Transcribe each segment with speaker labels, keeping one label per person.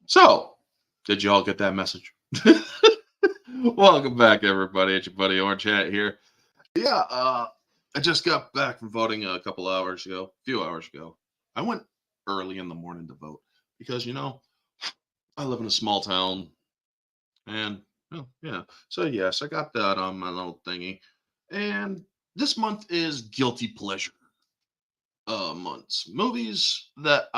Speaker 1: So, did you all get that message? Welcome back, everybody. It's your buddy Orange Hat here. Yeah, I just got back from voting a few hours ago. I went early in the morning to vote because, I live in a small town and, oh, yeah. So, yes, I got that on my little thingy. And this month is guilty pleasure months. Movies that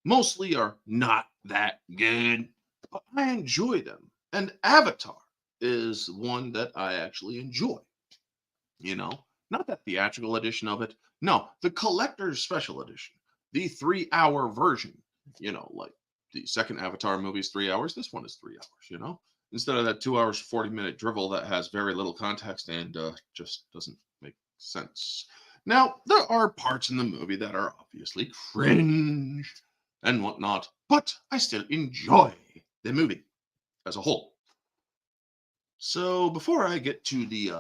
Speaker 1: mostly are not that good, but I enjoy them. And Avatar is one that I actually enjoy, you know, not that theatrical edition of it. No, the collector's special edition, the 3 hour version, like the second Avatar movie is 3 hours. This one is 3 hours, instead of that 2 hours, 40-minute drivel that has very little context and just doesn't make sense. Now, there are parts in the movie that are obviously cringe and whatnot, but I still enjoy the movie as a whole. So, before I get to the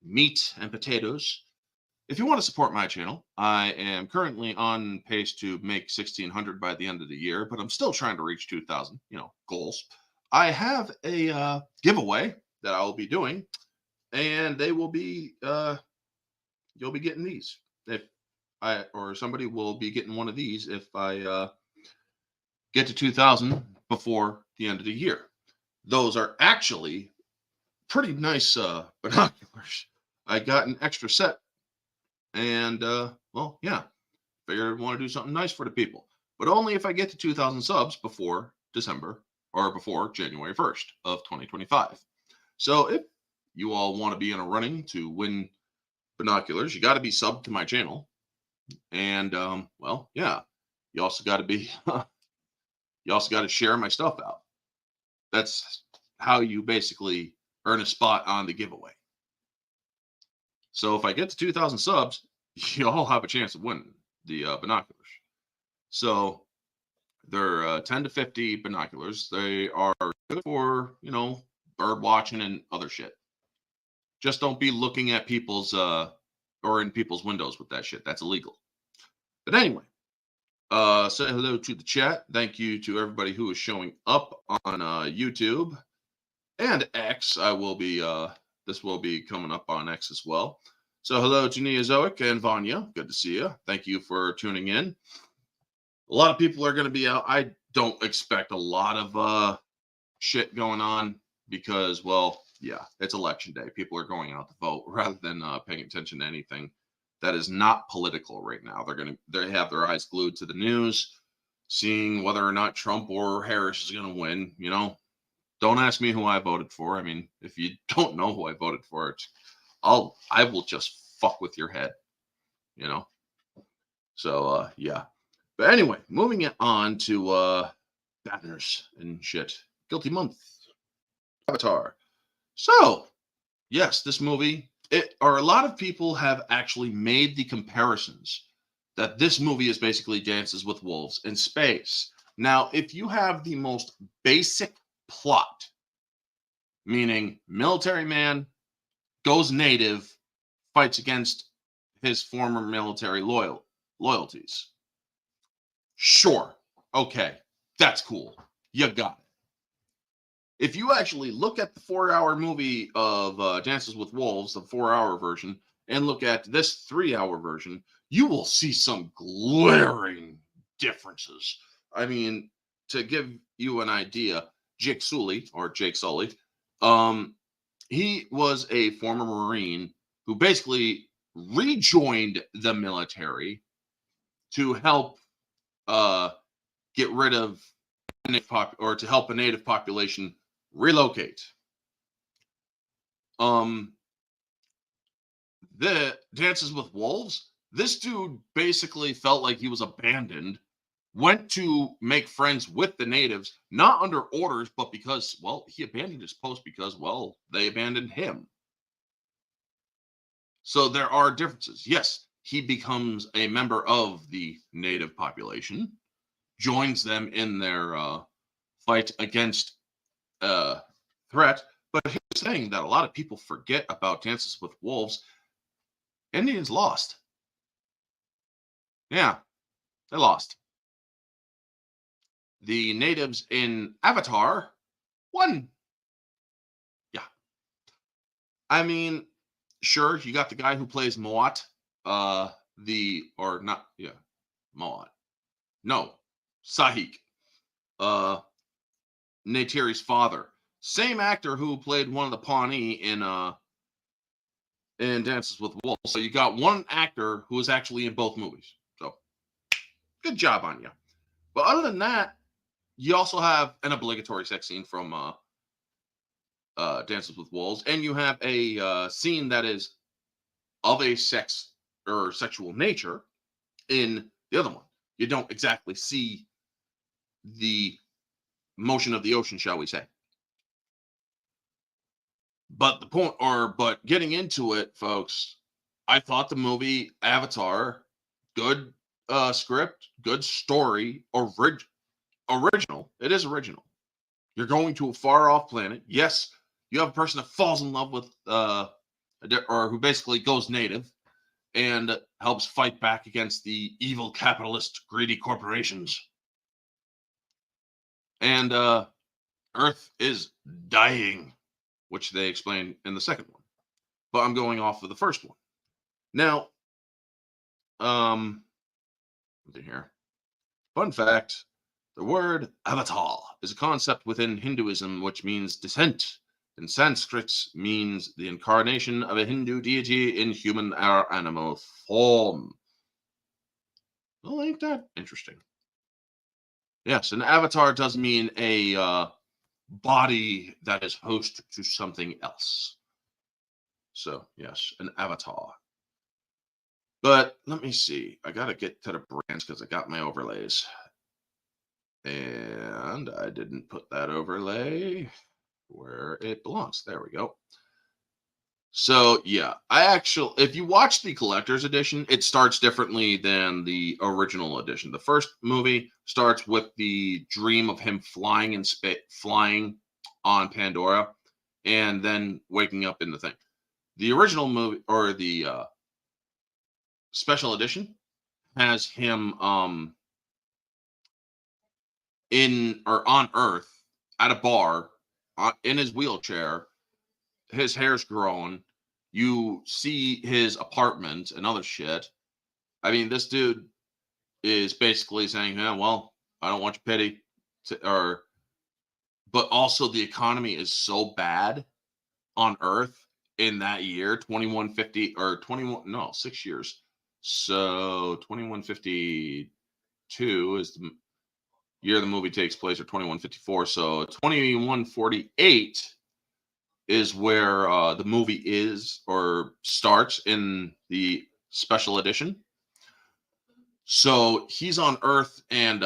Speaker 1: meat and potatoes, if you want to support my channel, I am currently on pace to make 1,600 by the end of the year, but I'm still trying to reach 2,000, goals. I have a giveaway that I will be doing, and you'll be getting these if or somebody will be getting one of these if I get to 2,000 before the end of the year. Those are actually pretty nice binoculars. I got an extra set, and well, yeah, figured I'd want to do something nice for the people, but only if I get to 2,000 subs before December or before January 1st of 2025. So if you all want to be in a running to win binoculars, you got to be subbed to my channel, and well, yeah, you also got to be you also got to share my stuff out. That's how you basically earn a spot on the giveaway. So if I get to 2,000 subs, you all have a chance of winning the binoculars. So they're 10 to 50 binoculars. They are good for, bird watching and other shit. Just don't be looking at people's or in people's windows with that shit. That's illegal. But anyway, say hello to the chat. Thank you to everybody who is showing up on YouTube and X. This will be coming up on X as well. So hello to Neozoic and Vanya. Good to see you. Thank you for tuning in. A lot of people are going to be out. I don't expect a lot of shit going on because, well, yeah, it's election day. People are going out to vote rather than paying attention to anything that is not political right now. They have their eyes glued to the news, seeing whether or not Trump or Harris is going to win. Don't ask me who I voted for. I mean, if you don't know who I voted for, I will just fuck with your head, So yeah. But anyway, moving it on to banners and shit. Guilty month. Avatar. So, yes, this movie, or a lot of people have actually made the comparisons that this movie is basically Dances with Wolves in space. Now, if you have the most basic plot, meaning military man goes native, fights against his former military loyalties. Sure. Okay. That's cool. You got it. If you actually look at the 4 hour movie of Dances with Wolves, the 4 hour version, and look at this 3 hour version, you will see some glaring differences. I mean, to give you an idea, Jake Sully, he was a former Marine who basically rejoined the military to help get rid of or to help a native population relocate. The Dances with Wolves, this dude basically felt like he was abandoned, went to make friends with the natives, not under orders, but because, well, he abandoned his post because, well, they abandoned him. So there are differences. Yes, he becomes a member of the native population, joins them in their fight against threat. But here's the thing that a lot of people forget about Dances with Wolves. Indians lost. Yeah, they lost. the natives in Avatar won. Yeah. I mean, sure, you got the guy who plays Moat, or not, yeah, Moat. No, Sahik, uh, Neytiri's father. Same actor who played one of the Pawnee in Dances with Wolves. So you got one actor who was actually in both movies. So good job on you. But other than that, you also have an obligatory sex scene from Dances with Wolves, and you have a scene that is of a sex or sexual nature in the other one. You don't exactly see the motion of the ocean, shall we say. But but getting into it, folks, I thought the movie Avatar, good script, good story, original. It is original. You're going to a far off planet. Yes, you have a person that falls in love with, or who basically goes native and helps fight back against the evil capitalist greedy corporations. And Earth is dying, which they explain in the second one. But I'm going off of the first one. Now, here. Fun fact, the word avatar is a concept within Hinduism which means descent. In Sanskrit means the incarnation of a Hindu deity in human or animal form. Well, ain't that interesting? Yes, an avatar does mean a body that is host to something else. So, yes, an avatar. But let me see. I got to get to the brands because I got my overlays. And I didn't put that overlay where it belongs. There we go. So yeah, if you watch the collector's edition, it starts differently than the original edition. The first movie starts with the dream of him flying on Pandora, and then waking up in the thing. The original movie, or the special edition, has him in or on Earth at a bar, in his wheelchair. His hair's growing. You see his apartment and other shit. I mean, this dude is basically saying, "Yeah, well, I don't want your pity," but also the economy is so bad on Earth in that year, 2150 or 21, no, 6 years. So 2152 is the year the movie takes place, or 2154. So 2148 is where the movie is or starts in the special edition. So he's on Earth, and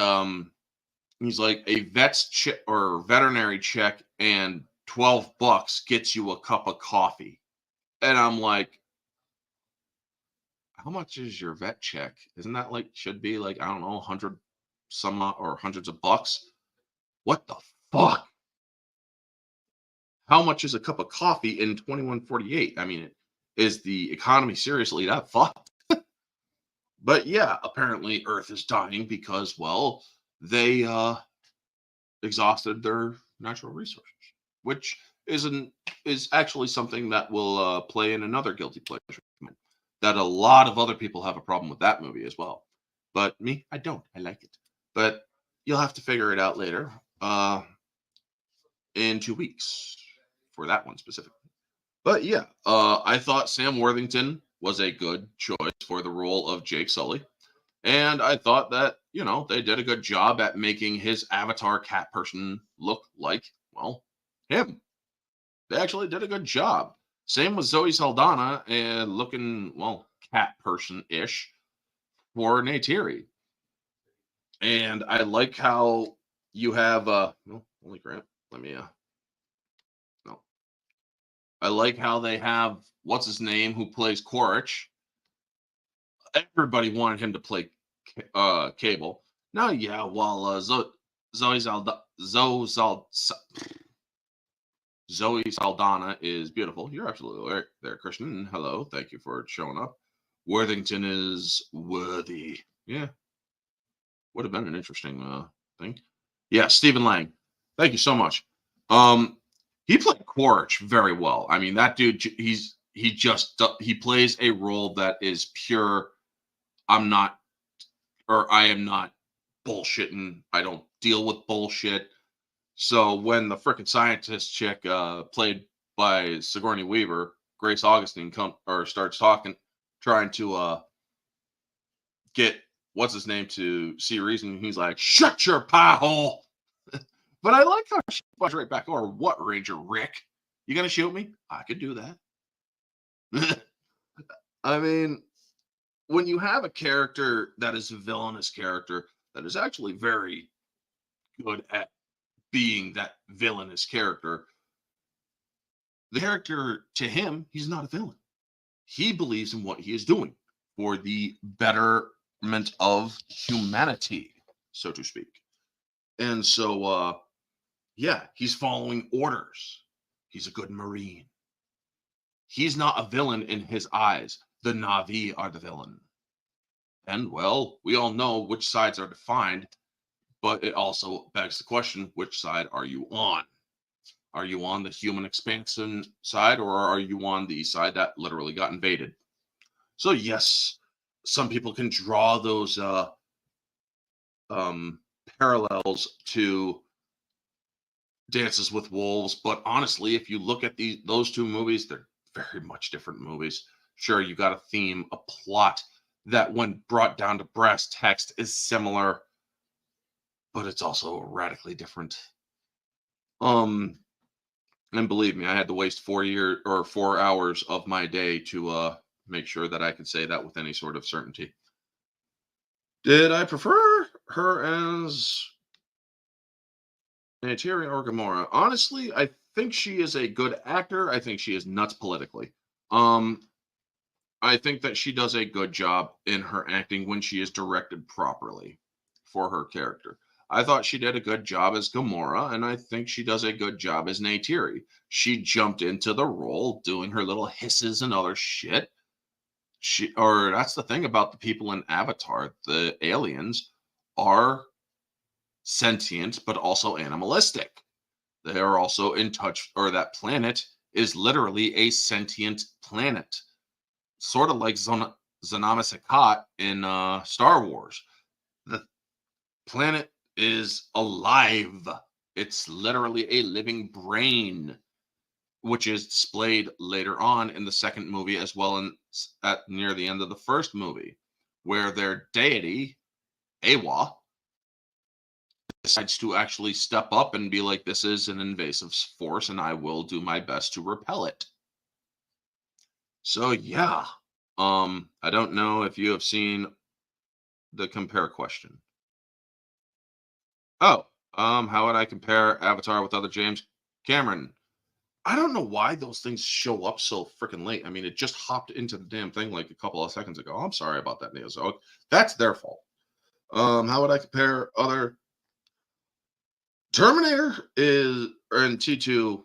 Speaker 1: he's like, a vet's check or veterinary check and $12 gets you a cup of coffee. And I'm like, how much is your vet check? Isn't that like, should be like, I don't know, 100 some or hundreds of bucks? What the fuck? How much is a cup of coffee in 2148? I mean, is the economy seriously that fucked? But yeah, apparently Earth is dying because, well, they exhausted their natural resources, which is actually something that will play in another guilty pleasure that a lot of other people have a problem with that movie as well. But me, I don't. I like it. But you'll have to figure it out later in 2 weeks for that one specifically. But yeah, I thought Sam Worthington was a good choice for the role of Jake Sully. And I thought that, they did a good job at making his avatar cat person look like, well, him. They actually did a good job. Same with Zoe Saldana and looking, well, cat person-ish for Neytiri. And I like how you have, holy crap, let me, no. I like how they have, what's his name, who plays Quaritch. Everybody wanted him to play Cable. Now, yeah, while Zoe Saldana is beautiful. You're absolutely right there, Christian. Hello, thank you for showing up. Worthington is worthy. Yeah, would have been an interesting thing. Yeah, Stephen Lang. Thank you so much. Um, he played Quaritch very well. I mean, that dude, he plays a role that is pure. I'm not, or I am not bullshitting. I don't deal with bullshit. So when the frickin' scientist chick, played by Sigourney Weaver, Grace Augustine, starts talking, trying to get what's his name to see reason, he's like, "Shut your pie hole." But I like how she punches right back. Or what, Ranger Rick? You gonna shoot me? I could do that. I mean, when you have a character that is a villainous character that is actually very good at being that villainous character, the character to him, he's not a villain. He believes in what he is doing for the betterment of humanity, so to speak. And so, yeah, he's following orders. He's a good Marine. He's not a villain in his eyes. The Na'vi are the villain. And well, we all know which sides are defined, but it also begs the question, which side are you on? Are you on the human expansion side, or are you on the side that literally got invaded? So yes, some people can draw those um, parallels to Dances with Wolves, but honestly, if you look at those two movies, they're very much different movies. Sure, you got a theme, a plot that, when brought down to brass text, is similar, but it's also radically different. Um, and believe me, I had to waste 4 hours of my day to make sure that I could say that with any sort of certainty. Did I prefer her as Tyrion or Gamora? Honestly, I think she is a good actor. I think she is nuts politically. Um, I think that she does a good job in her acting when she is directed properly for her character. I thought she did a good job as Gamora, and I think she does a good job as Neytiri. She jumped into the role doing her little hisses and other shit. Or that's the thing about the people in Avatar. The aliens are sentient, but also animalistic. They are also in touch, or that planet is literally a sentient planet, sort of like Zanama Sakat in Star Wars. The planet is alive. It's literally a living brain, which is displayed later on in the second movie, as well at near the end of the first movie, where their deity, Awa, decides to actually step up and be like, "This is an invasive force, and I will do my best to repel it." So yeah, I don't know if you have seen the compare question. Oh, how would I compare Avatar with other James Cameron? I don't know why those things show up so freaking late. I mean, it just hopped into the damn thing like a couple of seconds ago. I'm sorry about that, Neozoic. That's their fault. How would I compare other Terminator is and T2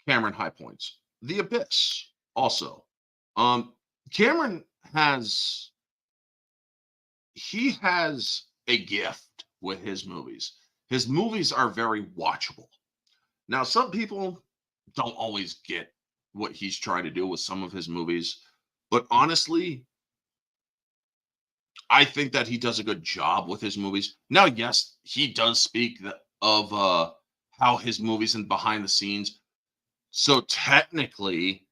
Speaker 1: Cameron high points. The Abyss also. Um, Cameron has he has a gift with his movies. His movies are very watchable. Now, some people don't always get what he's trying to do with some of his movies, but honestly, I think that he does a good job with his movies. Now, yes, he does speak of how his movies and behind the scenes. So technically,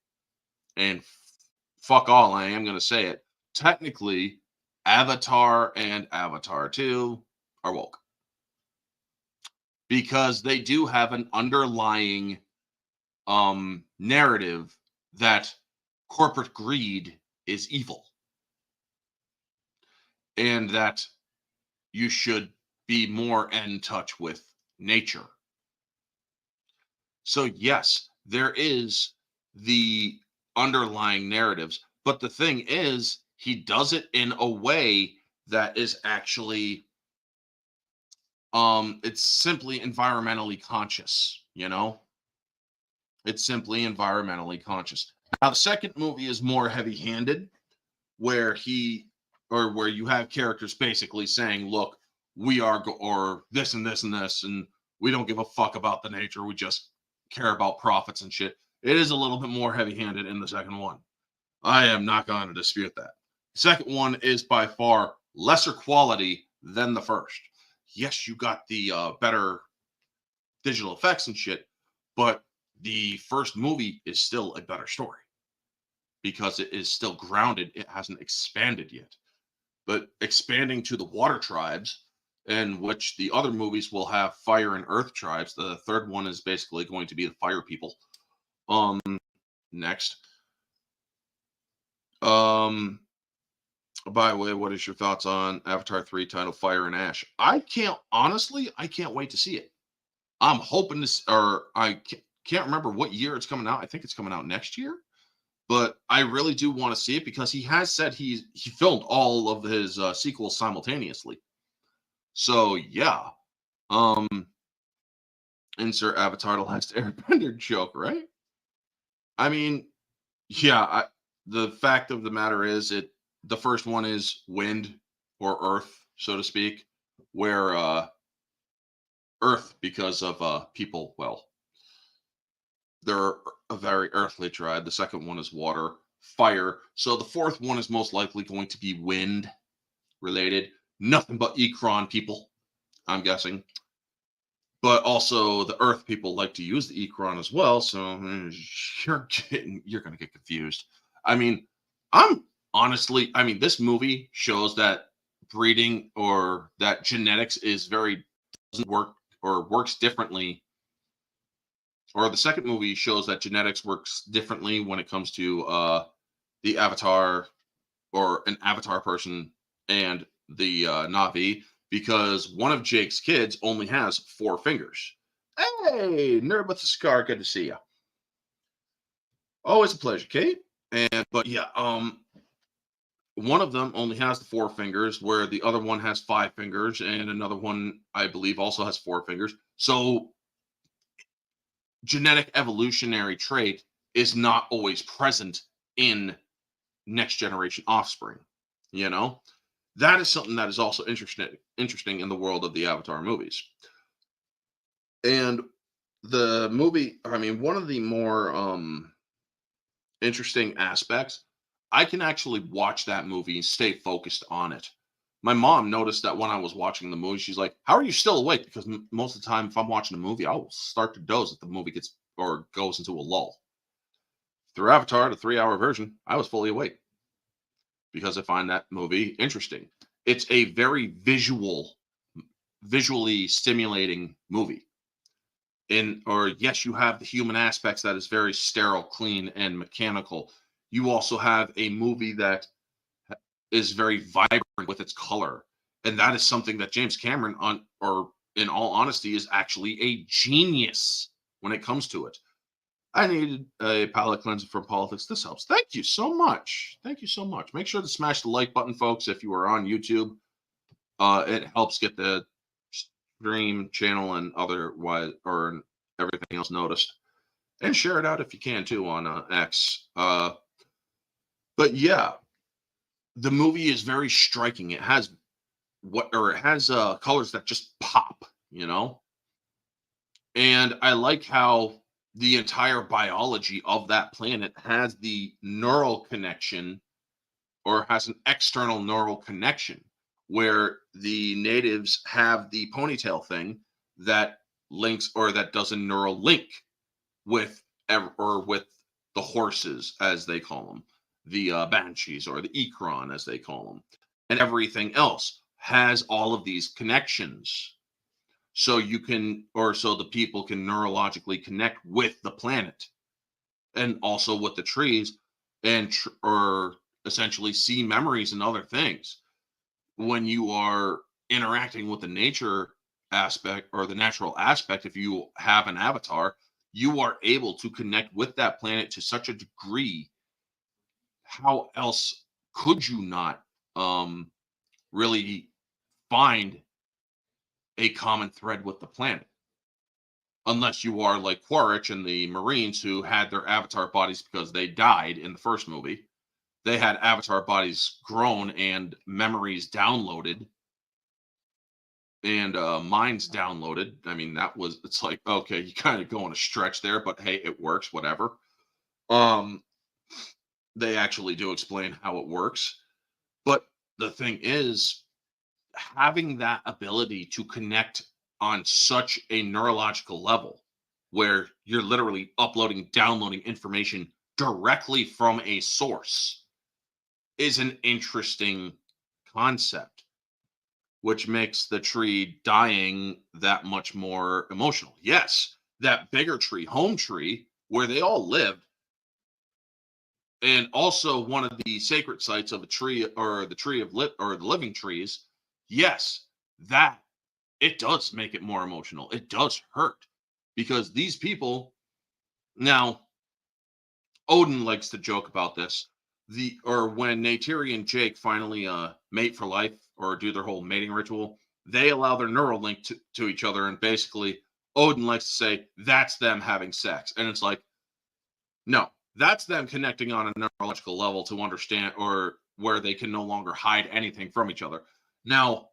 Speaker 1: and fuck all, I am going to say it. Technically, Avatar and Avatar 2 are woke because they do have an underlying narrative that corporate greed is evil and that you should be more in touch with nature. So yes, there is the underlying narratives, but the thing is, he does it in a way that is actually it's simply environmentally conscious, you know? It's simply environmentally conscious. Now the second movie is more heavy-handed, where where you have characters basically saying, look, we are or this and this and this, and we don't give a fuck about the nature. We just care about profits and shit. It is a little bit more heavy-handed in the second one. I am not going to dispute that. The second one is by far lesser quality than the first. Yes, you got the better digital effects and shit, but the first movie is still a better story because it is still grounded. It hasn't expanded yet. But expanding to the water tribes, in which the other movies will have fire and earth tribes. The third one is basically going to be the fire people. Next. By the way, what is your thoughts on Avatar 3 title Fire and Ash? I can't wait to see it. I'm hoping this, or I can't remember what year it's coming out. I think it's coming out next year. But I really do want to see it because he has said he filmed all of his sequels simultaneously. So yeah, insert Avatar: The Last Airbender joke, right? I mean, yeah. The fact of the matter is, the first one is wind or earth, so to speak, where earth because of people. Well, they're a very earthly tribe. The second one is water, fire. So the fourth one is most likely going to be wind related. Nothing but Ekron people, I'm guessing. But also the earth people like to use the Ekron as well. So you're going to get confused. I mean, this movie shows that breeding or that genetics doesn't work or works differently, or the second movie shows that genetics works differently when it comes to the Avatar or an Avatar person and the Na'vi, because one of Jake's kids only has 4 fingers. Hey, Nerd with a Scar, good to see you. Always a pleasure, Kate. But yeah, one of them only has the 4 fingers, where the other one has 5 fingers, and another one, I believe, also has 4 fingers. So genetic evolutionary trait is not always present in next generation offspring. You know, that is something that is also interesting in the world of the Avatar movies. And the movie, one of the more interesting aspects, I can actually watch that movie and stay focused on it. My mom noticed that when I was watching the movie, she's like, "How are you still awake?" Because most of the time, if I'm watching a movie, I will start to doze if the movie gets or goes into a lull. Through Avatar, the 3-hour version, I was fully awake because I find that movie interesting. It's a very visually stimulating movie. Yes, you have the human aspects that is very sterile, clean, and mechanical. You also have a movie that is very vibrant with its color, and that is something that James Cameron, in all honesty, is actually a genius when it comes to it. I needed a palate cleanser from politics. This helps. Thank you so much. Thank you so much. Make sure to smash the like button, folks, if you are on YouTube. It helps get the stream channel and otherwise or everything else noticed. And share it out if you can too on X. But yeah, the movie is very striking. It has colors that just pop, And I like how the entire biology of that planet has the neural connection, or has an external neural connection, where the natives have the ponytail thing that links, or that does a neural link with the horses, as they call them, the banshees, or the Ekron, as they call them, and everything else has all of these connections. So the people can neurologically connect with the planet and also with the trees, or essentially see memories and other things. When you are interacting with the nature aspect or the natural aspect, if you have an avatar, you are able to connect with that planet to such a degree. How else could you not really find a common thread with the planet? Unless you are like Quaritch and the Marines, who had their avatar bodies because they died in the first movie. They had avatar bodies grown and memories downloaded and mine's downloaded. I mean, it's like, okay, you kind of go on a stretch there, but hey, it works, whatever. Um, they actually do explain how it works. But the thing is, having that ability to connect on such a neurological level where you're literally uploading, downloading information directly from a source is an interesting concept, which makes the tree dying that much more emotional. Yes, that bigger tree, home tree, where they all lived, and also one of the sacred sites of a tree, or the tree of or the living trees. Yes, that it does make it more emotional. It does hurt because these people now, Odin likes to joke about this. When Neytiri and Jake finally mate for life or do their whole mating ritual, they allow their neural link to each other, and basically Odin likes to say that's them having sex. And it's like, no, that's them connecting on a neurological level to understand, or where they can no longer hide anything from each other. Now,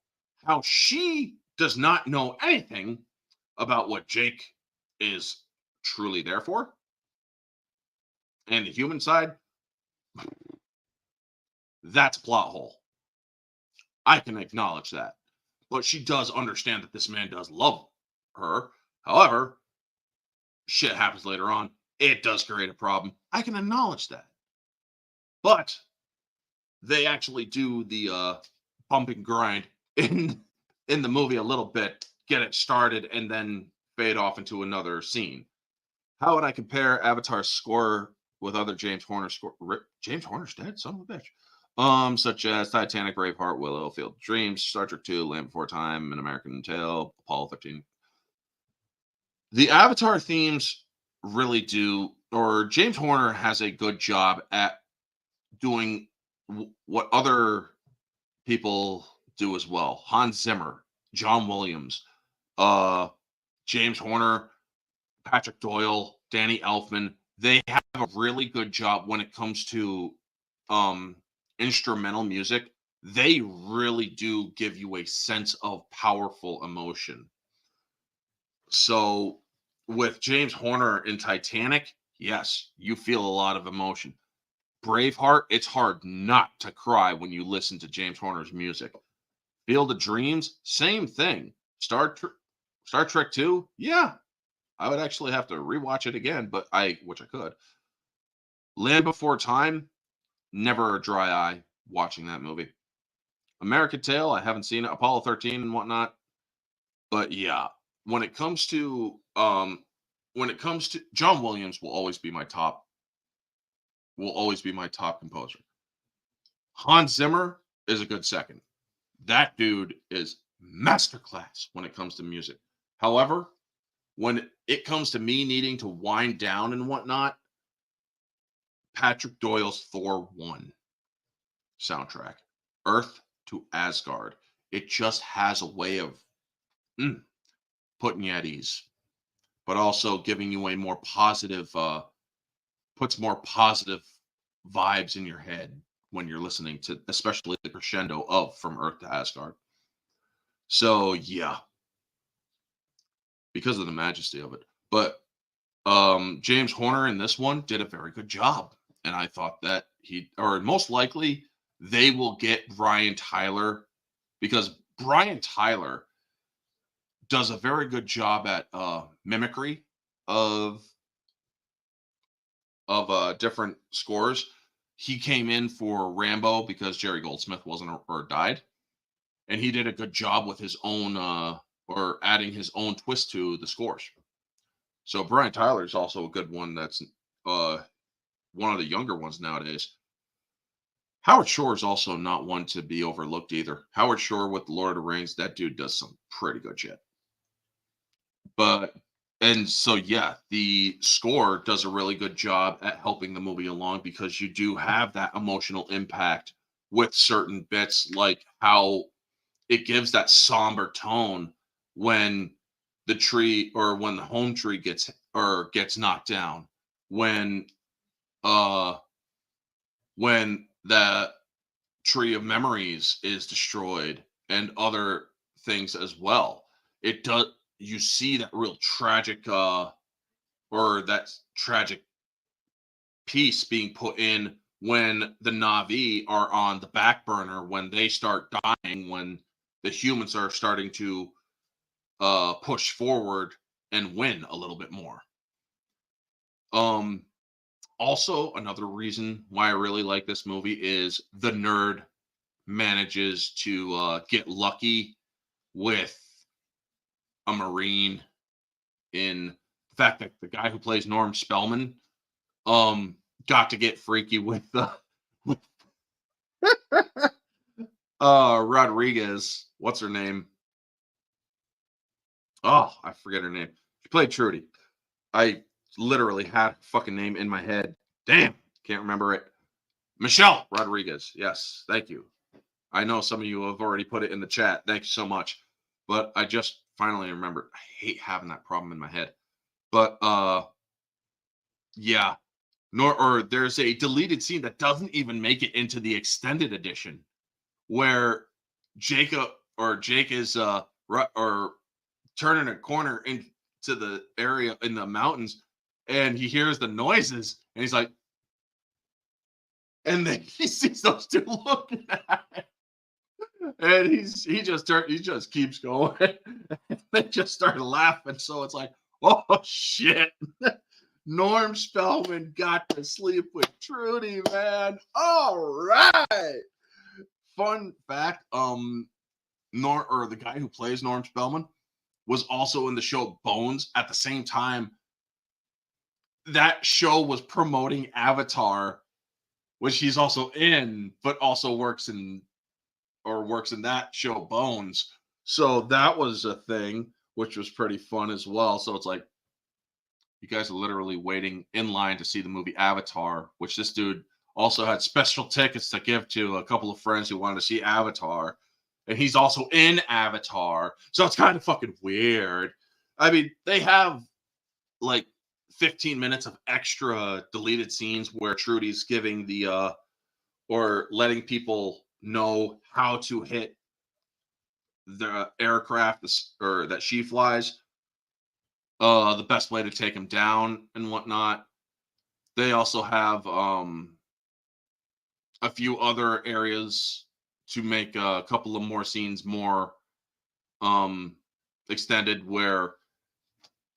Speaker 1: how she does not know anything about what Jake is truly there for, and the human side, that's a plot hole. I can acknowledge that. But she does understand that this man does love her. However, shit happens later on. It does create a problem. I can acknowledge that. But they actually do the bump and grind in the movie a little bit, get it started, and then fade off into another scene. How would I compare Avatar's score with other James Horner score? James Horner's dead, son of a bitch. Such as Titanic, Braveheart, Willow, Field of Dreams, Star Trek 2, Land Before Time, An American Tale, Apollo 13. The Avatar themes really do, or James Horner has a good job at doing what other people do as well. Hans Zimmer, John Williams, uh, James Horner, Patrick Doyle, Danny Elfman. They have a really good job when it comes to um, instrumental music. They really do give you a sense of powerful emotion. So with James Horner in Titanic, yes, you feel a lot of emotion. Braveheart, it's hard not to cry when you listen to James Horner's music. Field of Dreams, same thing. Star Trek 2, yeah, I would actually have to rewatch it again, which I could. Land Before Time, never a dry eye watching that movie. American Tail, I haven't seen it. Apollo 13 and whatnot. But yeah, when it comes to John Williams will always be my top composer. Hans Zimmer is a good second. That dude is masterclass when it comes to music. However, when it comes to me needing to wind down and whatnot, Patrick Doyle's Thor 1 soundtrack, Earth to Asgard, it just has a way of putting you at ease, but also giving you a more positive, puts more positive vibes in your head when you're listening to, especially the crescendo of From Earth to Asgard. So yeah, because of the majesty of it. But James Horner in this one did a very good job, and I thought that most likely they will get Brian Tyler, because Brian Tyler does a very good job at mimicry of different scores. He came in for Rambo because Jerry Goldsmith wasn't, or died, and he did a good job with his own or adding his own twist to the scores. So Brian Tyler is also a good one. That's one of the younger ones nowadays. Howard Shore is also not one to be overlooked either. Howard Shore with Lord of the Rings, that dude does some pretty good shit. But and so yeah, the score does a really good job at helping the movie along, because you do have that emotional impact with certain bits, like how it gives that somber tone when the tree, or when the home tree gets knocked down, when uh when the tree of memories is destroyed, and other things as well. It does, you see that real tragic or that tragic piece being put in when the Na'vi are on the back burner, when they start dying, when the humans are starting to push forward and win a little bit more. Um, Also, another reason why I really like this movie is the nerd manages to get lucky with a Marine, in the fact that the guy who plays Norm Spellman got to get freaky with with Rodriguez. What's her name? Oh, I forget her name. She played Trudy. I literally had her fucking name in my head. Damn, can't remember it. Michelle Rodriguez. Yes, thank you. I know some of you have already put it in the chat. Thank you so much. But I just finally remembered. I hate having that problem in my head. But yeah. Or there's a deleted scene that doesn't even make it into the extended edition, where Jake is or turning a corner into the area in the mountains, and he hears the noises, and he's like, and then he sees those two looking at him, and he just keeps going. They just start laughing. So it's like, oh shit. Norm Spellman got to sleep with Trudy, man. All right. Fun fact, the guy who plays Norm Spellman was also in the show Bones at the same time. That show was promoting Avatar, which he's also in, but also works in that show Bones. So that was a thing, which was pretty fun as well. So it's like, you guys are literally waiting in line to see the movie Avatar, which this dude also had special tickets to give to a couple of friends who wanted to see Avatar. And he's also in Avatar. So it's kind of fucking weird. I mean, they have like 15 minutes of extra deleted scenes where Trudy's giving the or letting people know how to hit the aircraft or that she flies, the best way to take him down and whatnot. They also have a few other areas to make a couple of more scenes more extended, where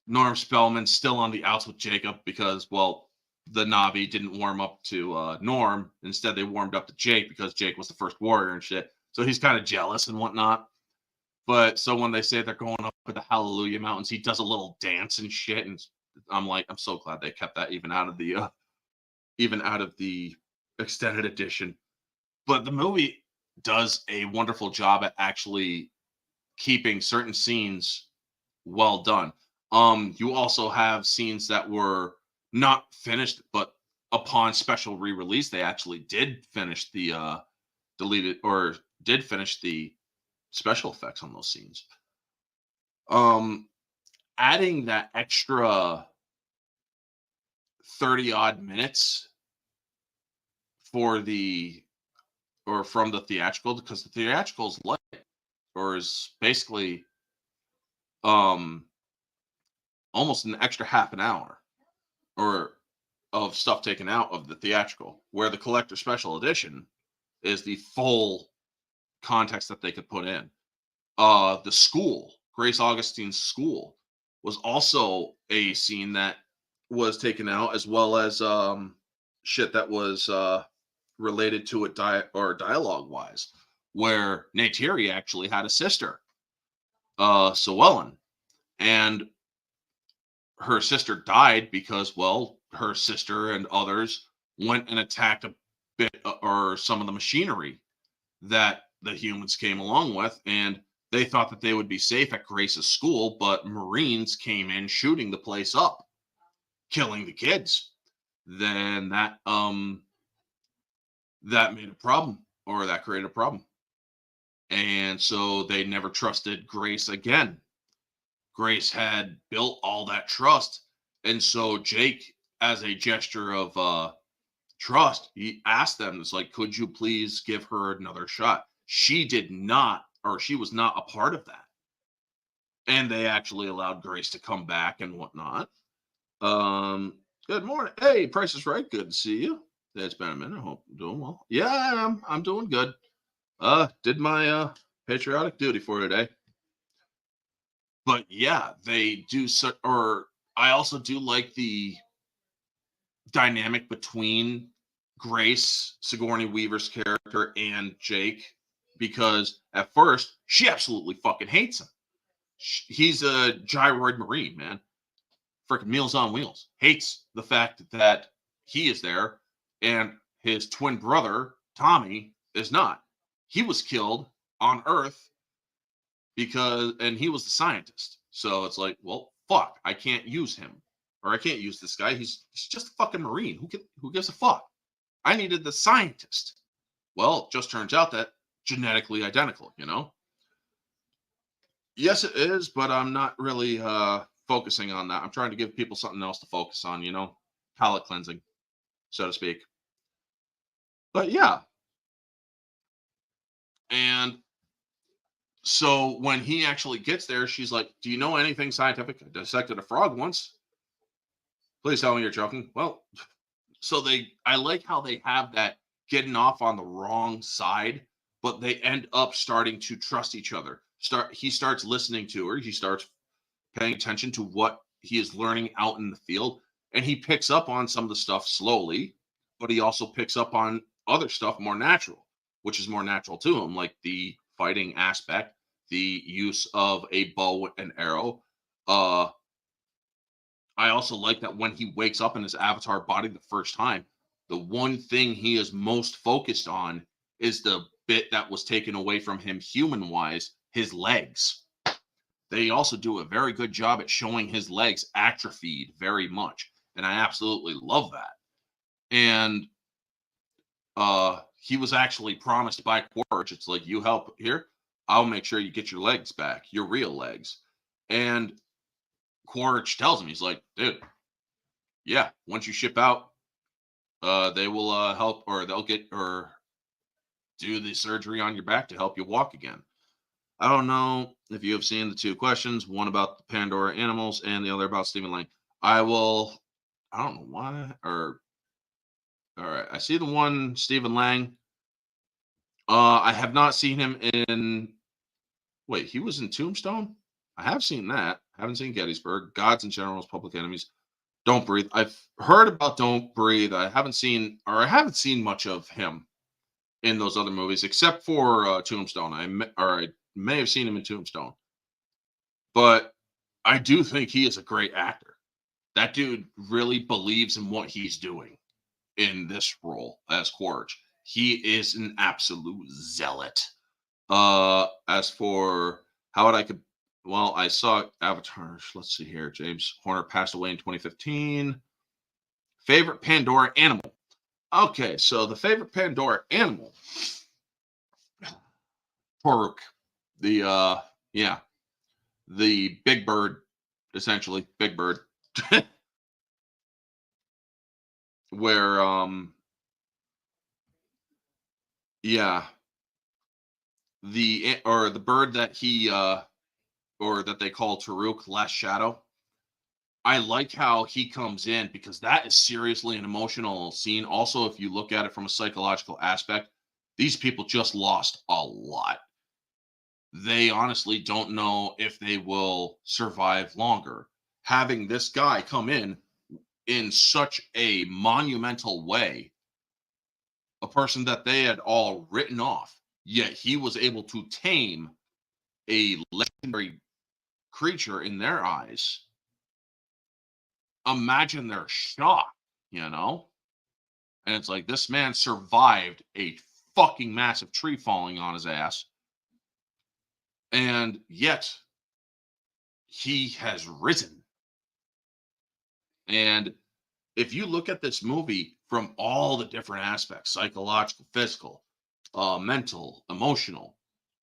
Speaker 1: Norm Spellman's still on the outs with Jacob because, well, the Na'vi didn't warm up to Norm. Instead, they warmed up to Jake because Jake was the first warrior and shit. So he's kind of jealous and whatnot. But so when they say they're going up to the Hallelujah Mountains, he does a little dance and shit. And I'm like, I'm so glad they kept that even out of the extended edition. But the movie does a wonderful job at actually keeping certain scenes well done. You also have scenes that were not finished, but upon special re-release, they actually did finish the special effects on those scenes. Adding that extra 30 odd minutes from the theatrical, because the theatrical is light, or is basically almost an extra half an hour or of stuff taken out of the theatrical, where the collector special edition is the full context that they could put in. The school, Grace Augustine's school, was also a scene that was taken out, as well as shit that was related to it dialogue wise, where Neytiri actually had a sister, Sewellen, and her sister died because, well, her sister and others went and attacked a bit or some of the machinery that the humans came along with, and they thought that they would be safe at Grace's school, but Marines came in shooting the place up, killing the kids. Then that made a problem, or that created a problem. And so they never trusted Grace again. Grace had built all that trust. And so Jake, as a gesture of trust, he asked them, it's like, could you please give her another shot? She did not or she was not a part of that. And they actually allowed Grace to come back and whatnot. Good morning. Hey, Price is Right. Good to see you. It's been a minute. I hope you're doing well. Yeah, I am. I'm doing good. Did my patriotic duty for today. But yeah, they do or I also do like the dynamic between Grace, Sigourney Weaver's character, and Jake, because at first she absolutely fucking hates him. He's a gyroid Marine, man. Freaking Meals on Wheels. Hates the fact that he is there and his twin brother, Tommy, is not. He was killed on Earth and he was the scientist. So it's like, well, fuck, I can't use him. Or I can't use this guy. He's just a fucking Marine. Who gives a fuck? I needed the scientist. Well, it just turns out that genetically identical, you know? Yes, it is, but I'm not really focusing on that. I'm trying to give people something else to focus on, you know? Palate cleansing, so to speak. But yeah. And so when he actually gets there, she's like, do you know anything scientific? I dissected a frog once. Please tell me you're joking. Well, so I like how they have that getting off on the wrong side, but they end up starting to trust each other. He starts listening to her. He starts paying attention to what he is learning out in the field. And he picks up on some of the stuff slowly, but he also picks up on other stuff more natural, which is more natural to him, like the fighting aspect, the use of a bow and arrow. I also like that when he wakes up in his avatar body the first time, the one thing he is most focused on is the bit that was taken away from him human wise, his legs. They also do a very good job at showing his legs atrophied very much. And I absolutely love that. And he was actually promised by Quaritch, it's like, you help here, I'll make sure you get your legs back, your real legs. And Quaritch tells him, he's like, dude, yeah, once you ship out, they will help, or they'll get or do the surgery on your back to help you walk again. I don't know if you have seen the two questions, one about the Pandora animals and the other about Stephen Lang. I don't know why, all right, I see the one, Stephen Lang. I have not seen him in, wait, he was in Tombstone? I have seen that. I haven't seen Gettysburg, Gods and Generals, Public Enemies, Don't Breathe. I've heard about Don't Breathe. I haven't seen much of him in those other movies, except for Tombstone. I may have seen him in Tombstone. But I do think he is a great actor. That dude really believes in what he's doing in this role as Quaritch. He is an absolute zealot. As for how would I could, well, I saw Avatar. Let's see here. James Horner passed away in 2015. Favorite Pandora animal. Okay, so the favorite Pandora animal, Toruk, the big bird, essentially big bird, where the bird that he or that they call Taruk, Last Shadow. I like how he comes in because that is seriously an emotional scene. Also, if you look at it from a psychological aspect, these people just lost a lot. They honestly don't know if they will survive longer. Having this guy come in such a monumental way, a person that they had all written off, yet he was able to tame a legendary creature in their eyes. Imagine their shock, you know? And it's like, this man survived a fucking massive tree falling on his ass. And yet, he has risen. And if you look at this movie from all the different aspects, psychological, physical, mental, emotional,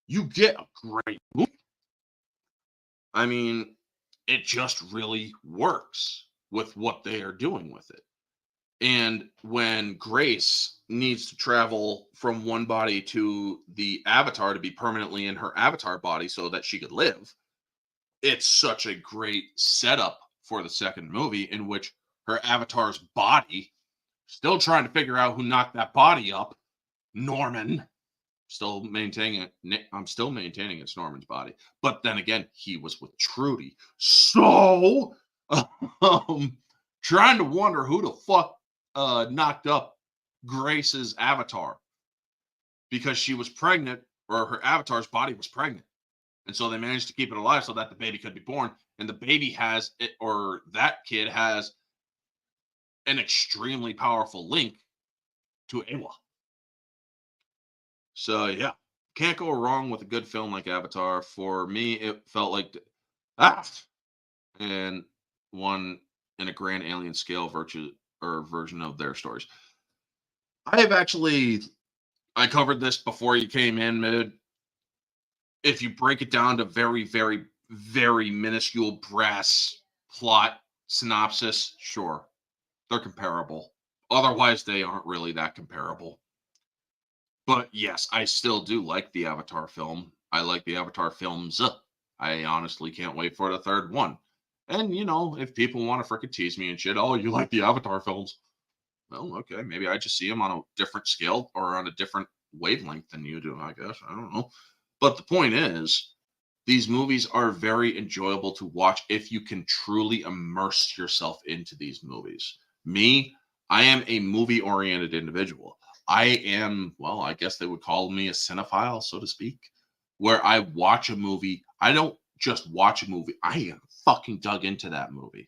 Speaker 1: you get a great movie. I mean, it just really works with what they are doing with it. And when Grace needs to travel from one body to the Avatar to be permanently in her Avatar body so that she could live, it's such a great setup for the second movie in which her Avatar's body, still trying to figure out who knocked that body up, Norman. Still maintaining it. I'm still maintaining it's Norman's body. But then again, he was with Trudy. So, trying to wonder who the fuck knocked up Grace's Avatar because she was pregnant, or her Avatar's body was pregnant. And so they managed to keep it alive so that the baby could be born. And the baby has it, or that kid has an extremely powerful link to Awa. So yeah, can't go wrong with a good film like Avatar. For me, it felt like and one in a grand alien scale version of their stories. I covered this before you came in, Mid. If you break it down to very, very, very minuscule brass plot synopsis, sure, they're comparable. Otherwise, they aren't really that comparable. But yes, I still do like the Avatar film. I like the Avatar films. I honestly can't wait for the third one. And, if people want to frickin' tease me and shit, oh, you like the Avatar films? Well, okay, maybe I just see them on a different scale or on a different wavelength than you do, I guess. I don't know. But the point is, these movies are very enjoyable to watch if you can truly immerse yourself into these movies. Me, I am a movie-oriented individual. I am, well, I guess they would call me a cinephile, so to speak, where I watch a movie. I don't just watch a movie. I am fucking dug into that movie.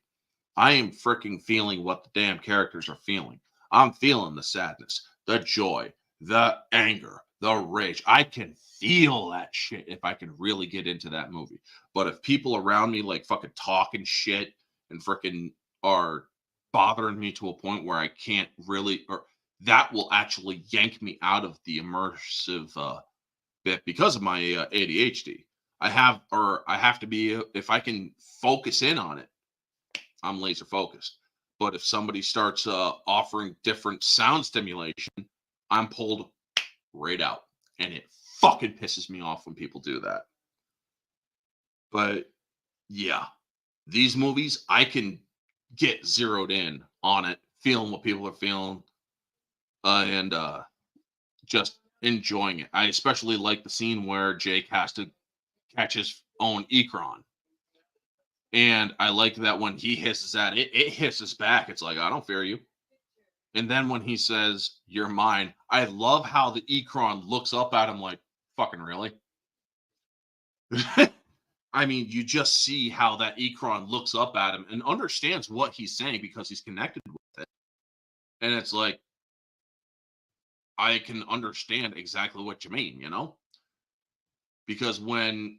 Speaker 1: I am freaking feeling what the damn characters are feeling. I'm feeling the sadness, the joy, the anger, the rage. I can feel that shit if I can really get into that movie. But if people around me like fucking talking shit and freaking are bothering me to a point where I can't really, or that will actually yank me out of the immersive bit because of my ADHD. I have to be, if I can focus in on it, I'm laser focused. But if somebody starts offering different sound stimulation, I'm pulled right out. And it fucking pisses me off when people do that. But yeah, these movies, I can get zeroed in on it, feeling what people are feeling, and just enjoying it. I especially like the scene where Jake has to catch his own Ikron. And I like that when he hisses at it, it hisses back. It's like, I don't fear you. And then when he says, you're mine, I love how the Ikron looks up at him like, fucking really? I mean, you just see how that Ikron looks up at him and understands what he's saying because he's connected with it. And it's like, I can understand exactly what you mean, Because when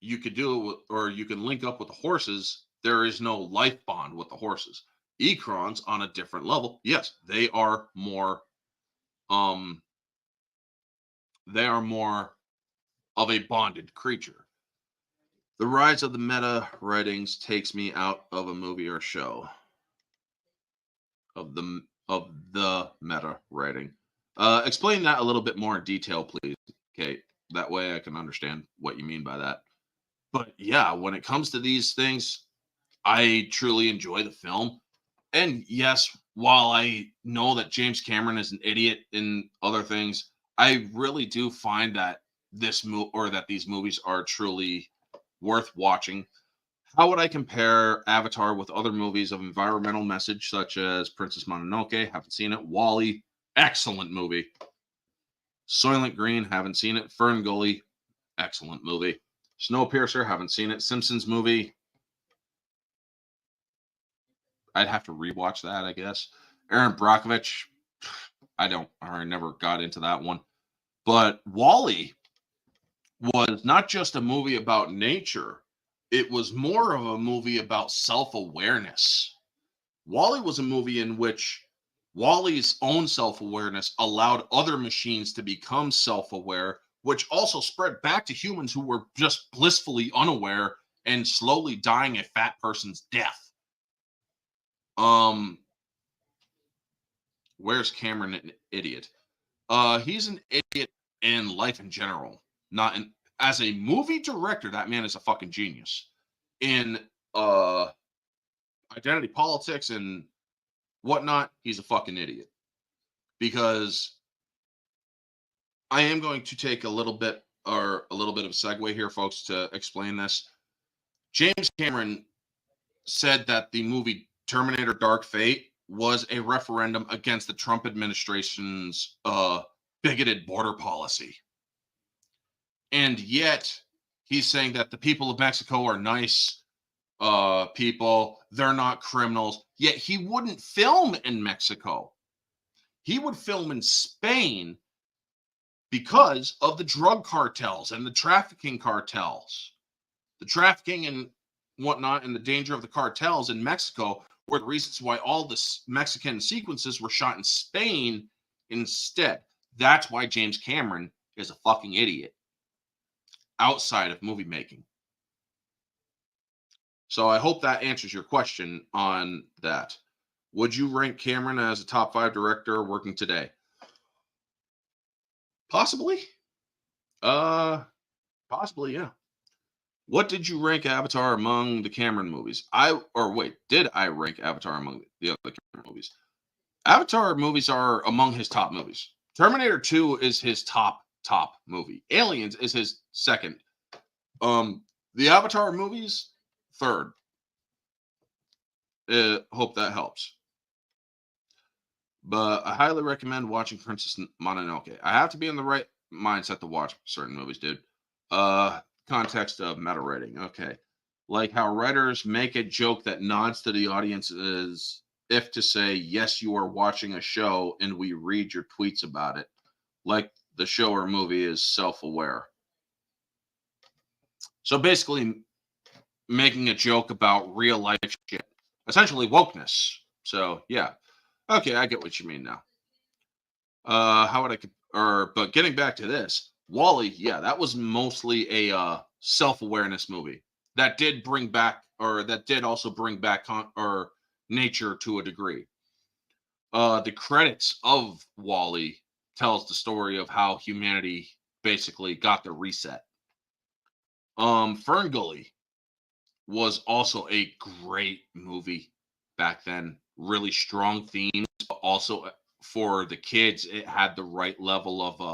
Speaker 1: you could do it with, or you can link up with the horses, there is no life bond with the horses. Ekrons on a different level, yes, they are more of a bonded creature. The rise of the meta writings takes me out of a movie or show. Of the meta writing. Explain that a little bit more in detail, please, Kate. That way I can understand what you mean by that. But yeah, when it comes to these things, I truly enjoy the film. And yes, while I know that James Cameron is an idiot in other things, I really do find that that these movies are truly worth watching. How would I compare Avatar with other movies of environmental message such as Princess Mononoke? Haven't seen it. WALL-E, excellent movie. Soylent Green, haven't seen it. Fern Gully, excellent movie. Snowpiercer, haven't seen it. Simpsons movie, I'd have to rewatch that, I guess. Aaron Brockovich, I never got into that one. But WALL-E was not just a movie about nature, it was more of a movie about self-awareness. WALL-E was a movie in which WALL-E's own self-awareness allowed other machines to become self-aware, which also spread back to humans who were just blissfully unaware and slowly dying a fat person's death. Where's Cameron an idiot? He's an idiot in life in general. Not in as a movie director, that man is a fucking genius. In uh identity politics and whatnot, he's a fucking idiot. Because I am going to take a little bit of a segue here, folks, to explain this. James Cameron said that the movie Terminator Dark Fate was a referendum against the Trump administration's bigoted border policy. And yet he's saying that the people of Mexico are nice people, they're not criminals. Yet he wouldn't film in Mexico. He would film in Spain because of the drug cartels and the trafficking cartels. The trafficking and whatnot and the danger of the cartels in Mexico were the reasons why all the Mexican sequences were shot in Spain instead. That's why James Cameron is a fucking idiot outside of movie making. So I hope that answers your question on that. Would you rank Cameron as a top 5 director working today? Possibly. Possibly, yeah. What did you rank Avatar among the Cameron movies? Did I rank Avatar among the other Cameron movies? Avatar movies are among his top movies. Terminator 2 is his top movie. Aliens is his second. The Avatar movies, third. Hope that helps. But I highly recommend watching Princess Mononoke. I have to be in the right mindset to watch certain movies, dude. Context of meta writing. Okay. Like how writers make a joke that nods to the audience as if to say, yes, you are watching a show and we read your tweets about it. Like the show or movie is self-aware. So basically making a joke about real life shit. Essentially wokeness. So yeah. Okay, I get what you mean now. But getting back to this, WALL-E, yeah, that was mostly a self-awareness movie that did also bring back nature to a degree. The credits of WALL-E tells the story of how humanity basically got the reset. Ferngully was also a great movie back then. Really strong themes, but also for the kids, it had the right level of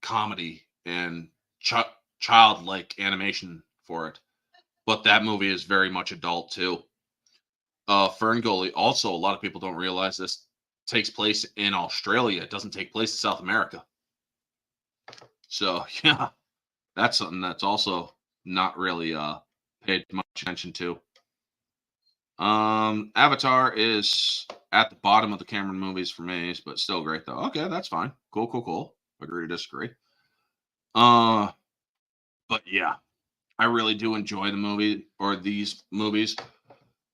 Speaker 1: comedy and childlike animation for it. But that movie is very much adult too. Ferngully, also, a lot of people don't realize this takes place in Australia. It doesn't take place in South America. So yeah, that's something that's also not really paid much attention to. Avatar is at the bottom of the Cameron movies for me, but still great though. Okay, that's fine. Cool. Agree to disagree. But yeah, I really do enjoy the movie or these movies.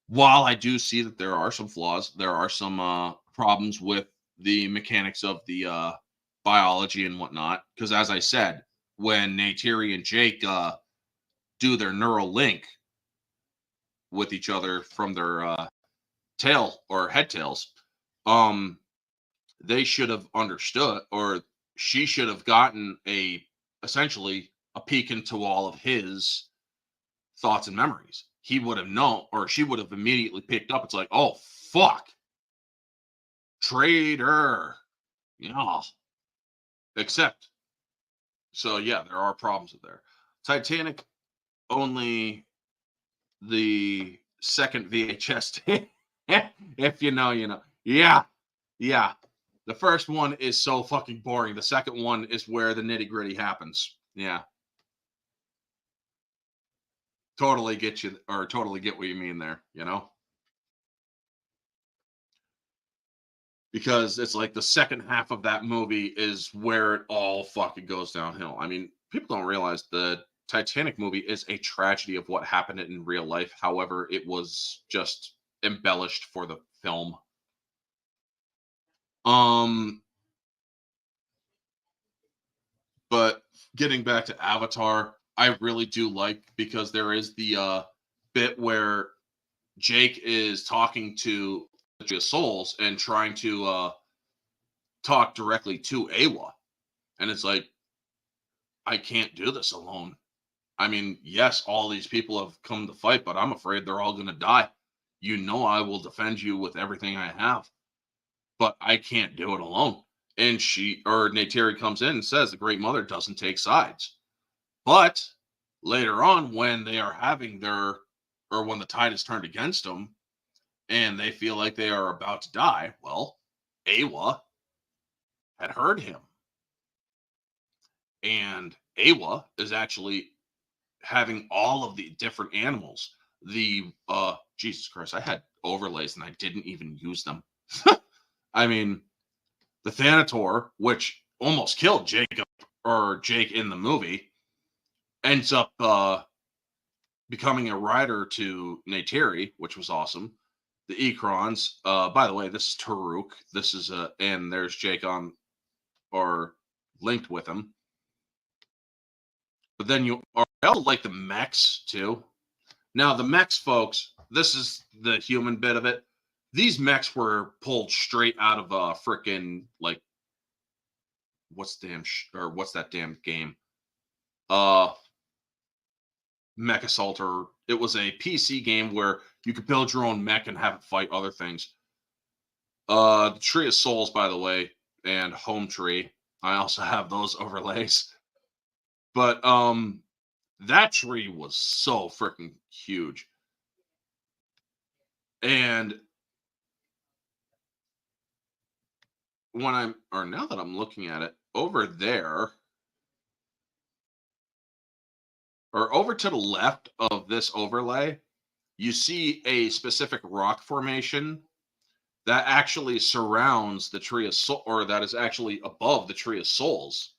Speaker 1: While I do see that there are some flaws, there are some problems with the mechanics of the biology and whatnot. Because as I said, when Neytiri and Jake do their neural link with each other from their tail or head tails, they should have understood, or she should have gotten essentially a peek into all of his thoughts and memories. He would have known, or she would have immediately picked up. It's like, oh fuck, traitor, Except, so yeah, there are problems there. Titanic, only the second VHS. If you know, you know. Yeah. The first one is so fucking boring. The second one is where the nitty gritty happens. Yeah. Totally get you, or totally get what you mean there, Because it's like the second half of that movie is where it all fucking goes downhill. I mean, people don't realize the Titanic movie is a tragedy of what happened in real life. However, it was just embellished for the film. But getting back to Avatar, I really do like, because there is the bit where Jake is talking to the Tree of Souls and trying to talk directly to Awa. And it's like, I can't do this alone. I mean, yes, all these people have come to fight, but I'm afraid they're all going to die. You know, I will defend you with everything I have, but I can't do it alone. And Neytiri comes in and says the Great Mother doesn't take sides. But later on, when they are having or when the tide is turned against them and they feel like they are about to die, well, Awa had heard him. And Awa is actually having all of the different animals. Jesus Christ, I had overlays and I didn't even use them. I mean, the Thanator, which almost killed Jake in the movie, ends up becoming a rider to Neytiri, which was awesome. The Ekrons, by the way, this is Taruk. This is and there's Jake on or linked with him. But then I also like the mechs too. Now the mechs, folks, this is the human bit of it. These mechs were pulled straight out of a freaking, like, what's that damn game? Mech Assault, or it was a PC game where you could build your own mech and have it fight other things. The Tree of Souls, by the way, and Home Tree. I also have those overlays. But that tree was so freaking huge. And now that I'm looking at it, over there, or over to the left of this overlay, you see a specific rock formation that actually surrounds the Tree of Soul, or that is actually above the Tree of Souls,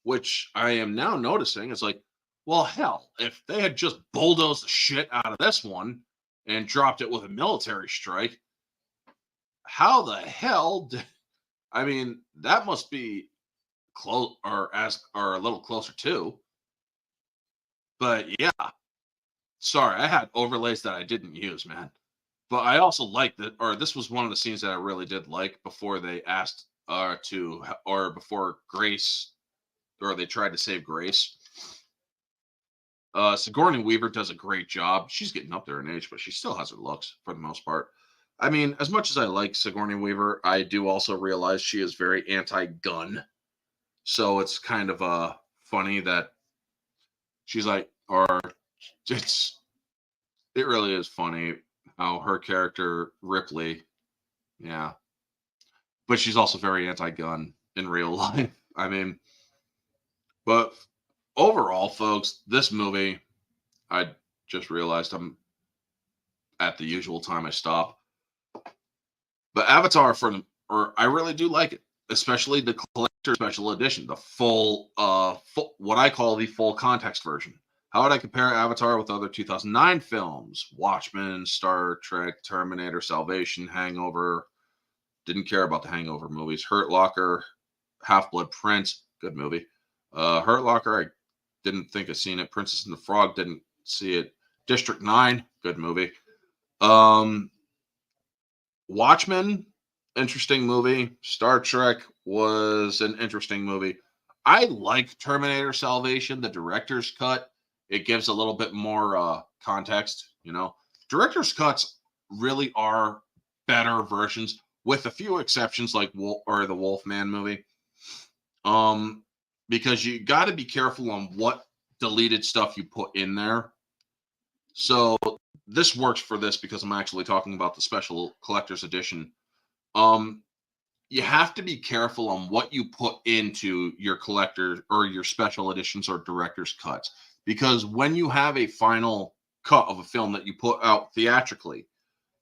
Speaker 1: which I am now noticing is like, well, hell, if they had just bulldozed the shit out of this one and dropped it with a military strike, how the hell I mean, that must be close, or a little closer too. But yeah, sorry, I had overlays that I didn't use, man. But I also liked that, or this was one of the scenes that I really did like before they asked before Grace, or they tried to save Grace. Sigourney Weaver does a great job. She's getting up there in age, but she still has her looks for the most part. I mean, as much as I like Sigourney Weaver, I do also realize she is very anti-gun. So it's kind of funny that she's like, it really is funny how her character Ripley, yeah, but she's also very anti-gun in real life. I mean, but overall, folks, this movie, I just realized I'm at the usual time I stop. But Avatar, I really do like it, especially the collector special edition, the full, what I call the full context version. How would I compare Avatar with other 2009 films? Watchmen, Star Trek, Terminator, Salvation, Hangover. Didn't care about the Hangover movies. Hurt Locker, Half-Blood Prince, good movie. Hurt Locker, I didn't think I'd seen it. Princess and the Frog, didn't see it. District 9, good movie. Watchmen, interesting movie. Star Trek was an interesting movie. I like Terminator Salvation, the director's cut. It gives a little bit more context, you know. Director's cuts really are better versions, with a few exceptions, like the Wolfman movie. Because you got to be careful on what deleted stuff you put in there. So this works for this because I'm actually talking about the special collector's edition. You have to be careful on what you put into your collector or your special editions or director's cuts, because when you have a final cut of a film that you put out theatrically,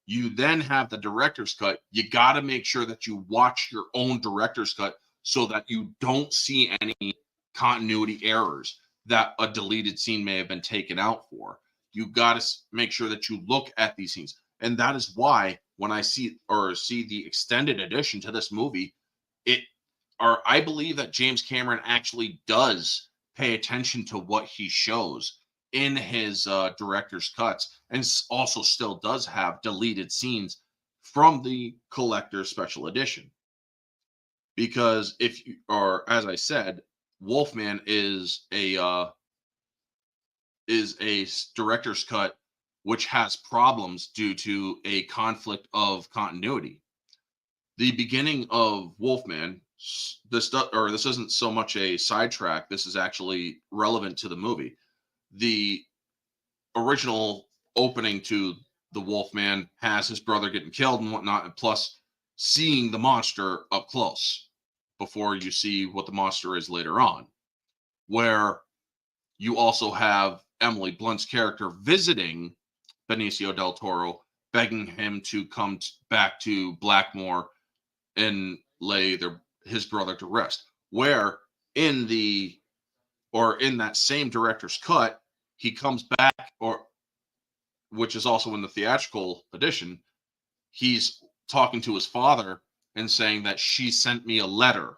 Speaker 1: you then have the director's cut. You got to make sure that you watch your own director's cut so that you don't see any continuity errors that a deleted scene may have been taken out for. You got to make sure that you look at these scenes. And that is why when I see the extended edition to this movie, I believe that James Cameron actually does pay attention to what he shows in his director's cuts, and also still does have deleted scenes from the collector's special edition. Because if you, or as I said, Wolfman is a director's cut which has problems due to a conflict of continuity. The beginning of Wolfman, this isn't so much a sidetrack. This is actually relevant to the movie. The original opening to the Wolfman has his brother getting killed and whatnot, and plus seeing the monster up close before you see what the monster is later on, where you also have Emily Blunt's character visiting Benicio del Toro, begging him to come back to Blackmore and lay his brother to rest. Where in that same director's cut, he comes back, or which is also in the theatrical edition, he's talking to his father and saying that she sent me a letter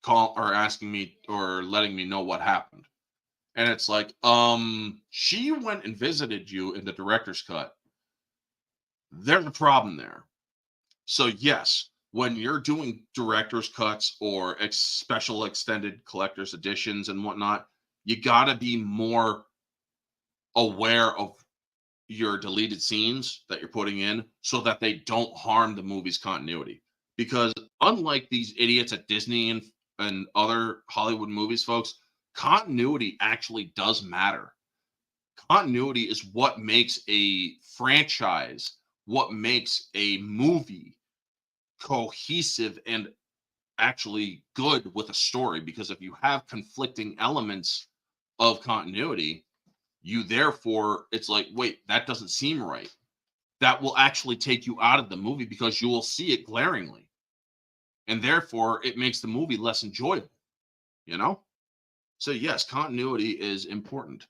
Speaker 1: asking me or letting me know what happened. And it's like, she went and visited you in the director's cut. There's a problem there. So yes, when you're doing director's cuts or special extended collector's editions and whatnot, you got to be more aware of your deleted scenes that you're putting in so that they don't harm the movie's continuity. Because unlike these idiots at Disney and other Hollywood movies, folks, continuity actually does matter. Continuity is what makes a franchise, what makes a movie cohesive and actually good with a story. Because if you have conflicting elements of continuity, you therefore, it's like, wait, that doesn't seem right. That will actually take you out of the movie because you will see it glaringly. And therefore, it makes the movie less enjoyable, you know? So yes, continuity is important.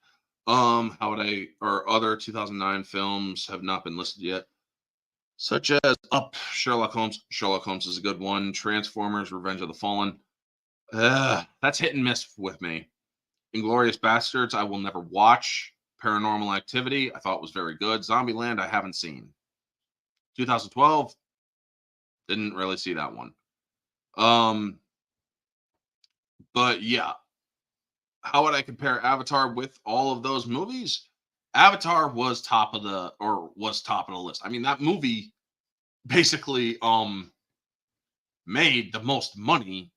Speaker 1: Other 2009 films have not been listed yet, such as Up, Sherlock Holmes. Sherlock Holmes is a good one. Transformers, Revenge of the Fallen. That's hit and miss with me. Inglourious Bastards, I will never watch. Paranormal Activity, I thought was very good. Zombieland, I haven't seen. 2012, didn't really see that one. But yeah, how would I compare Avatar with all of those movies? Avatar was top of the list. I mean, that movie basically made the most money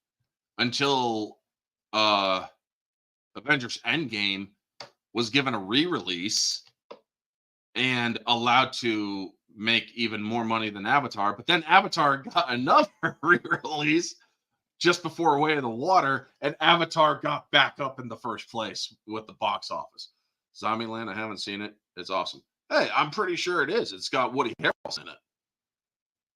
Speaker 1: until Avengers Endgame was given a re-release and allowed to make even more money than Avatar. But then Avatar got another re-release just before Way of the Water, and Avatar got back up in the first place with the box office. Zombieland, I haven't seen it. It's awesome. Hey, I'm pretty sure it is. It's got Woody Harrelson in it.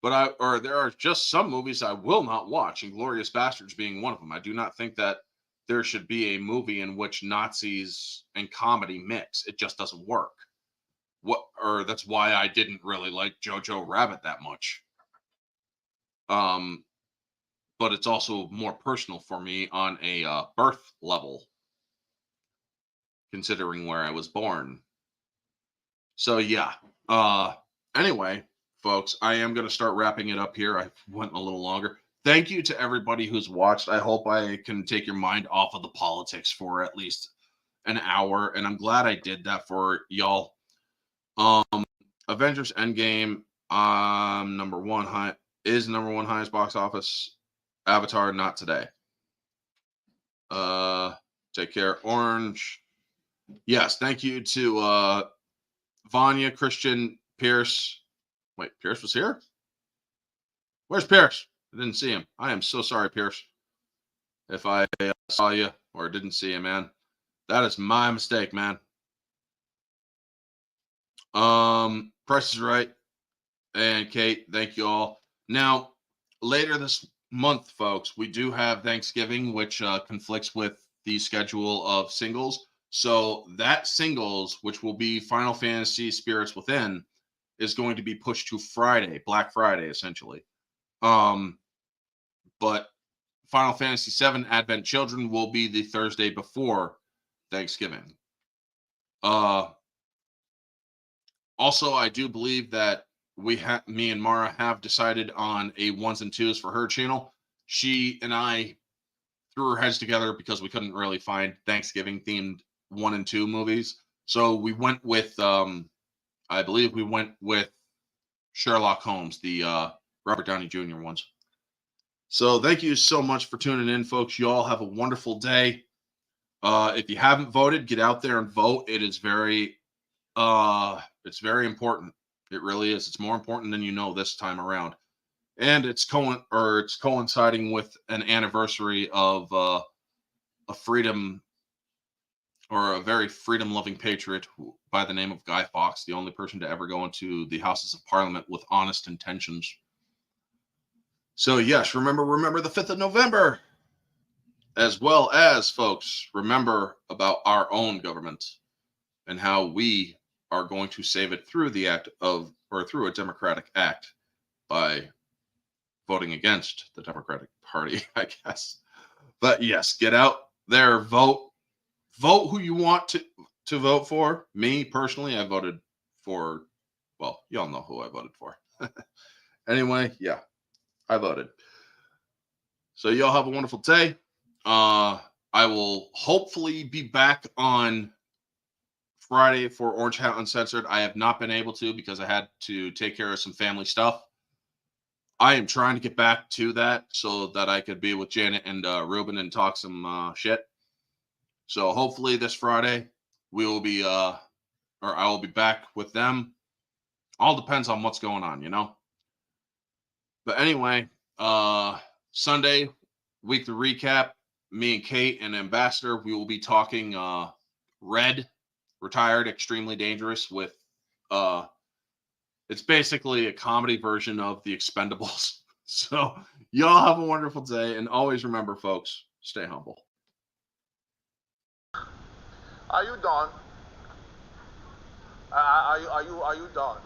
Speaker 1: But there are just some movies I will not watch, Inglourious Bastards being one of them. I do not think that there should be a movie in which Nazis and comedy mix. It just doesn't work. That's why I didn't really like Jojo Rabbit that much. But it's also more personal for me on a birth level, considering where I was born. So yeah. Anyway, folks, I am going to start wrapping it up here. I went a little longer. Thank you to everybody who's watched. I hope I can take your mind off of the politics for at least an hour, and I'm glad I did that for y'all. Avengers Endgame, number one highest box office. Avatar, not today. Take care. Orange. Yes, thank you to Vanya, Christian, Pierce. Wait, Pierce was here? Where's Pierce? I didn't see him. I am so sorry, Pierce. If I saw you or didn't see you, man. That is my mistake, man. Price is Right. And Kate, thank you all. Now, later this month, folks, we do have Thanksgiving, which conflicts with the schedule of singles. So that singles, which will be Final Fantasy Spirits Within, is going to be pushed to Friday, Black Friday, essentially. But Final Fantasy VII Advent Children will be the Thursday before Thanksgiving. Also, I do believe that me and Mara have decided on a ones and twos for her channel. She and I threw our heads together because we couldn't really find Thanksgiving themed 1 and 2 movies. So we went with, I believe we went with Sherlock Holmes, the Robert Downey Jr. ones. So thank you so much for tuning in, folks. You all have a wonderful day. If you haven't voted, get out there and vote. It is very important. It really is. It's more important than you know this time around. And it's coinciding with an anniversary of a freedom, or a very freedom-loving patriot by the name of Guy Fawkes, the only person to ever go into the Houses of Parliament with honest intentions. So yes, remember the 5th of November. As well as, folks, remember about our own government and how we are going to save it through through a democratic act by voting against the Democratic Party, I guess. But yes, get out there, vote who you want to vote for. Me personally, I voted for, well, y'all know who I voted for. Anyway, yeah, I voted. So y'all have a wonderful day. I will hopefully be back on Friday for Orange Hat Uncensored. I have not been able to because I had to take care of some family stuff. I am trying to get back to that so that I could be with Janet and Ruben and talk some shit. So hopefully this Friday we will be I will be back with them. All depends on what's going on, you know. But anyway, Sunday weekly recap. Me and Kate and Ambassador, we will be talking Red, Retired, Extremely Dangerous with it's basically a comedy version of The Expendables. So y'all have a wonderful day, and always remember, folks, stay humble.
Speaker 2: Are you done? Are you done?